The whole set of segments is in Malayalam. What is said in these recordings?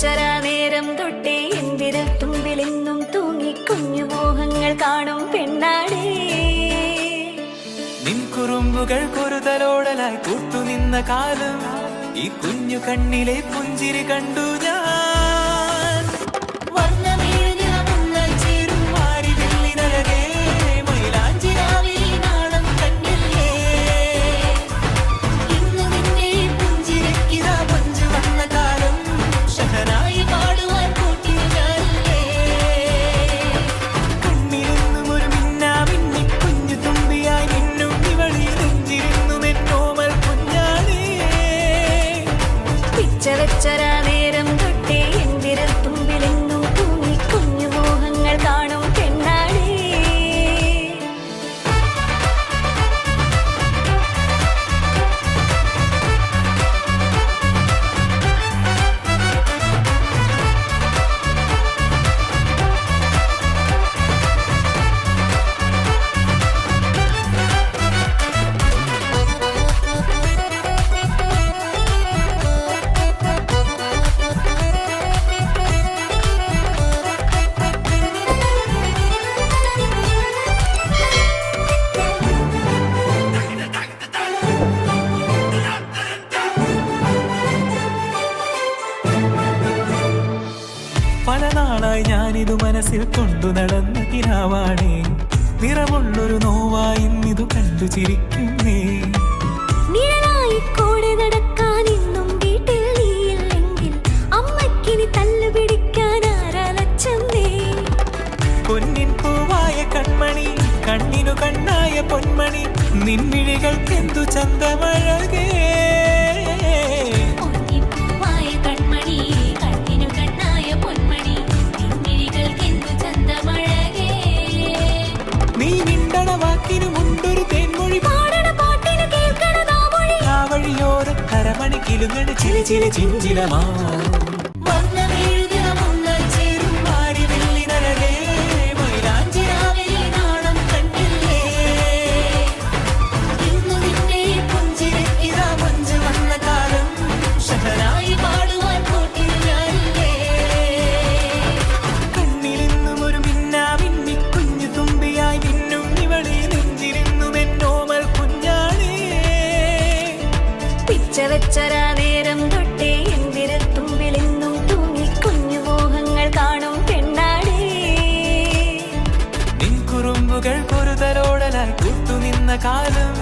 വെച്ചരാ നേരം തൊട്ടേ എന്തിരു തുമ്പിലെന്നും തൂങ്ങി കുഞ്ഞു മോഹങ്ങൾ കാണും പെണ്ണാടേ. നിൻ കുറുമ്പുകൾ കുറുതലോടലായി കൂട്ടുനിന്ന കാലം ഈ കുഞ്ഞു കണ്ണിലെ പുഞ്ചിരി കണ്ടു ഞാൻ. വെച്ചരാ നേരം തൊട്ടേ എന്തിരു തുമ്പിലെന്നും തൂങ്ങി കുഞ്ഞു മോഹങ്ങൾ കാണും പെണ്ണാടേ. പല നാളായി ഞാനിതു മനസ്സിൽ കൊണ്ടു നടന്ന കിനാവാണേ. നിറമുള്ളൊരു നോവായി ഇന്നിതു കണ്ടു ചിരിക്കുന്നേ. കൂടെ നടക്കാൻ ഇന്നും വീട്ടിൽ നീയില്ലെങ്കിൽ അമ്മക്കിനി തല്ലുപിടിക്കാൻ ആരാലച്ചെന്നേ. പൊന്നിൻ പൂവായ കൺമണി കണ്ണിനു കണ്ണായ പൊന്മണി നിൻമിഴികൾക്കെന്തു ചന്തമഴകേ. നീ മിണ്ടണ വാക്കിനു മുണ്ടൊരു തേൻമൊഴി വഴിയോര കരമണി കിലുങ്ങണ് ചില ചില ചിഞ്ചിലമാ. വെച്ചരാ നേരം തൊട്ടേ എന്തിരു തുമ്പിലെന്നും തൂങ്ങി കുഞ്ഞു മോഹങ്ങൾ കാണും പെണ്ണാടേ. നിൻ കുറുമ്പുകൾ കുറുതലോടലായി കൂട്ടുനിന്ന കാലം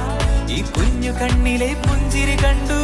ഈ കുഞ്ഞു കണ്ണിലെ പുഞ്ചിരി കണ്ടു.